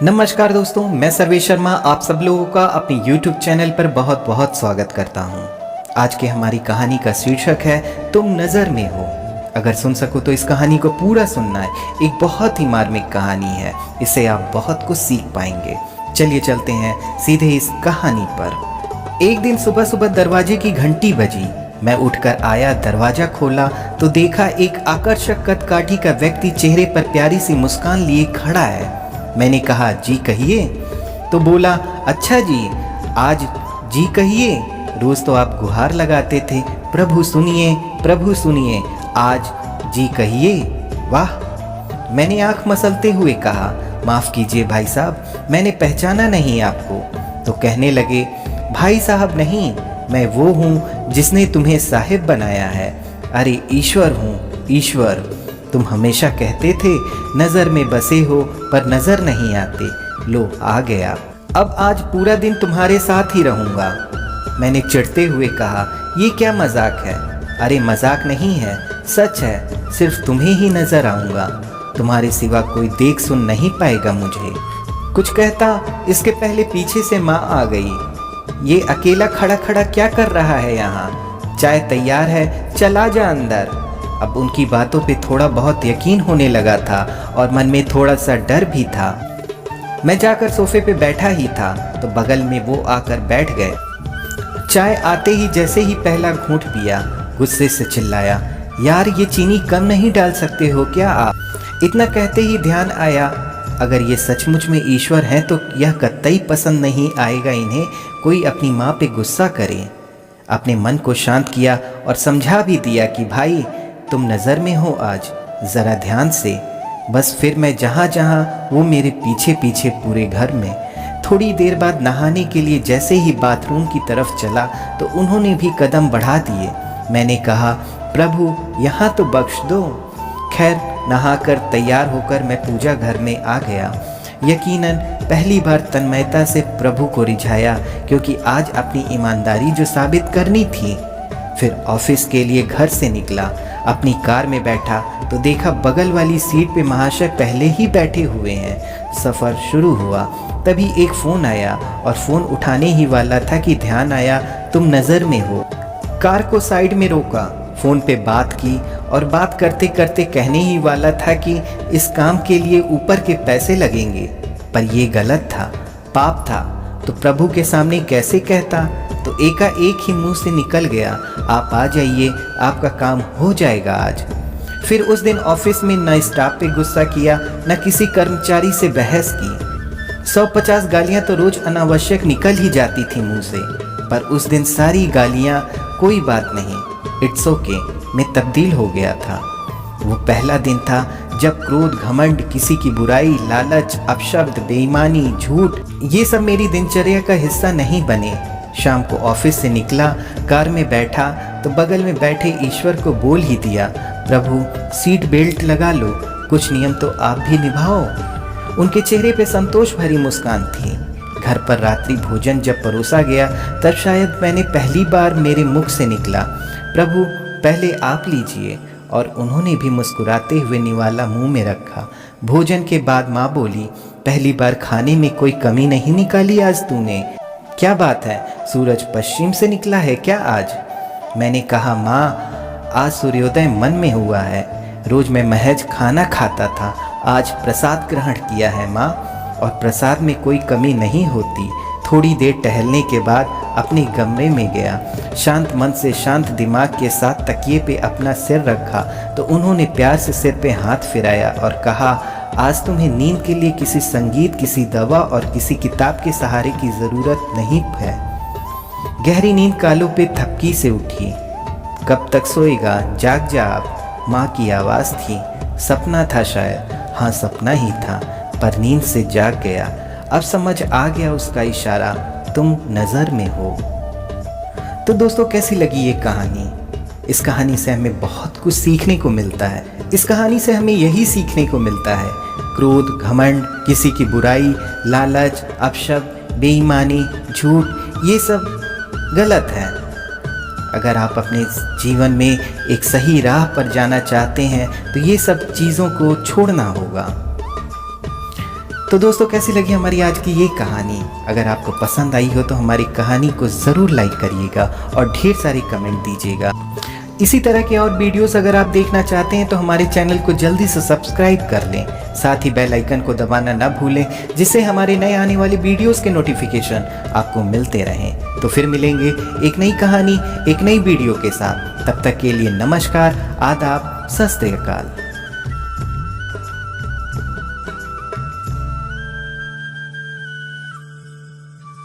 नमस्कार दोस्तों, मैं सर्वेश शर्मा आप सब लोगों का अपने YouTube चैनल पर बहुत बहुत स्वागत करता हूं। आज की हमारी कहानी का शीर्षक है तुम नज़र में हो। अगर सुन सको तो इस कहानी को पूरा सुनना है। एक बहुत ही मार्मिक कहानी है, इससे आप बहुत कुछ सीख पाएंगे। चलिए चलते हैं सीधे इस कहानी पर। एक दिन सुबह सुबह दरवाजे की घंटी बजी। मैं उठकर आया, दरवाजा खोला तो देखा एक आकर्षक कदकाठी का व्यक्ति चेहरे पर प्यारी सी मुस्कान लिए खड़ा है। मैंने कहा, जी कहिए। तो बोला, अच्छा जी, आज जी कहिए। रोज़ तो आप गुहार लगाते थे, प्रभु सुनिए, प्रभु सुनिए, आज जी कहिए। वाह। मैंने आंख मसलते हुए कहा, माफ़ कीजिए भाई साहब, मैंने पहचाना नहीं आपको। तो कहने लगे, भाई साहब नहीं, मैं वो हूँ जिसने तुम्हें साहिब बनाया है। अरे ईश्वर हूँ, ईश्वर। तुम हमेशा कहते थे नज़र में बसे हो पर नज़र नहीं आते। लो आ गया, अब आज पूरा दिन तुम्हारे साथ ही रहूँगा। मैंने चिढ़ते हुए कहा, ये क्या मजाक है। अरे मजाक नहीं है, सच है, सिर्फ तुम्हें ही नज़र आऊँगा। तुम्हारे सिवा कोई देख सुन नहीं पाएगा मुझे। कुछ कहता इसके पहले पीछे से माँ आ गई। ये अकेला खड़ा खड़ा क्या कर रहा है यहाँ? चाय तैयार है, चला जा अंदर। अब उनकी बातों पे थोड़ा बहुत यकीन होने लगा था और मन में थोड़ा सा डर भी था। मैं जाकर सोफे पे बैठा ही था तो बगल में वो आकर बैठ गए। चाय आते ही जैसे ही पहला घूंट पिया, गुस्से से चिल्लाया, यार ये चीनी कम नहीं डाल सकते हो क्या आप? इतना कहते ही ध्यान आया, अगर ये सचमुच में ईश्वर हैं तो यह कतई पसंद नहीं आएगा इन्हें कोई अपनी माँ पे गुस्सा करे। अपने मन को शांत किया और समझा भी दिया कि भाई तुम नज़र में हो आज, ज़रा ध्यान से। बस फिर मैं जहाँ जहाँ वो मेरे पीछे पीछे पूरे घर में। थोड़ी देर बाद नहाने के लिए जैसे ही बाथरूम की तरफ चला तो उन्होंने भी कदम बढ़ा दिए। मैंने कहा, प्रभु यहाँ तो बख्श दो। खैर नहाकर तैयार होकर मैं पूजा घर में आ गया। यकीनन पहली बार तन्मयता से प्रभु को रिझाया, क्योंकि आज अपनी ईमानदारी जो साबित करनी थी। फिर ऑफिस के लिए घर से निकला, अपनी कार में बैठा तो देखा बगल वाली सीट पे महाशय पहले ही बैठे हुए हैं। सफ़र शुरू हुआ, तभी एक फ़ोन आया और फ़ोन उठाने ही वाला था कि ध्यान आया तुम नज़र में हो। कार को साइड में रोका, फ़ोन पे बात की और बात करते करते कहने ही वाला था कि इस काम के लिए ऊपर के पैसे लगेंगे। पर ये गलत था, पाप था, तो प्रभु के सामने कैसे कहता। तो एकाएक ही मुंह से निकल गया, आप आ जाइए, आपका काम हो जाएगा आज। फिर उस दिन ऑफिस में न स्टाफ पे गुस्सा किया, न किसी कर्मचारी से बहस की। 150 गालियां तो रोज अनावश्यक निकल ही जाती थी मुंह से, पर उस दिन सारी गालियां कोई बात नहीं, इट्स ओके में तब्दील हो गया था। वो पहला दिन था जब क्रोध, घमंड, किसी की बुराई, लालच, अपशब्द, बेईमानी, झूठ, ये सब मेरी दिनचर्या का हिस्सा नहीं बने। शाम को ऑफिस से निकला, कार में बैठा तो बगल में बैठे ईश्वर को बोल ही दिया, प्रभु सीट बेल्ट लगा लो, कुछ नियम तो आप भी निभाओ। उनके चेहरे पे संतोष भरी मुस्कान थी। घर पर रात्रि भोजन जब परोसा गया तब शायद मैंने पहली बार मेरे मुख से निकला, प्रभु पहले आप लीजिए, और उन्होंने भी मुस्कुराते हुए निवाला मुंह में रखा। भोजन के बाद माँ बोली, पहली बार खाने में कोई कमी नहीं निकाली आज तूने। क्या बात है, सूरज पश्चिम से निकला है क्या आज? मैंने कहा, माँ आज सूर्योदय मन में हुआ है। रोज मैं महज खाना खाता था, आज प्रसाद ग्रहण किया है माँ, और प्रसाद में कोई कमी नहीं होती। थोड़ी देर टहलने के बाद अपने कमरे में गया। शांत मन से शांत दिमाग के साथ तकिए पे अपना सिर रखा तो उन्होंने प्यार से सिर पे हाथ फिराया और कहा, आज तुम्हें नींद के लिए किसी संगीत, किसी दवा और किसी किताब के सहारे की ज़रूरत नहीं है। गहरी नींद कालों पे थपकी से उठी। कब तक सोएगा, जाग जा आप, माँ की आवाज़ थी। सपना था शायद, हाँ सपना ही था, पर नींद से जाग गया। अब समझ आ गया उसका इशारा, तुम नज़र में हो। तो दोस्तों कैसी लगी ये कहानी? इस कहानी से हमें बहुत कुछ सीखने को मिलता है। इस कहानी से हमें यही सीखने को मिलता है, क्रोध, घमंड, किसी की बुराई, लालच, अपशब्द, बेईमानी, झूठ, ये सब गलत है। अगर आप अपने जीवन में एक सही राह पर जाना चाहते हैं तो ये सब चीज़ों को छोड़ना होगा। तो दोस्तों कैसी लगी हमारी आज की ये कहानी? अगर आपको पसंद आई हो तो हमारी कहानी को ज़रूर लाइक करिएगा और ढेर सारे कमेंट दीजिएगा। इसी तरह के और वीडियोस अगर आप देखना चाहते हैं तो हमारे चैनल को जल्दी से सब्सक्राइब कर लें, साथ ही बेल आइकन को दबाना ना भूलें, जिससे हमारे नए आने वाले वीडियोस के नोटिफिकेशन आपको मिलते रहें। तो फिर मिलेंगे एक नई कहानी एक नई वीडियो के साथ। तब तक के लिए नमस्कार, आदाब, सत श्री अकाल।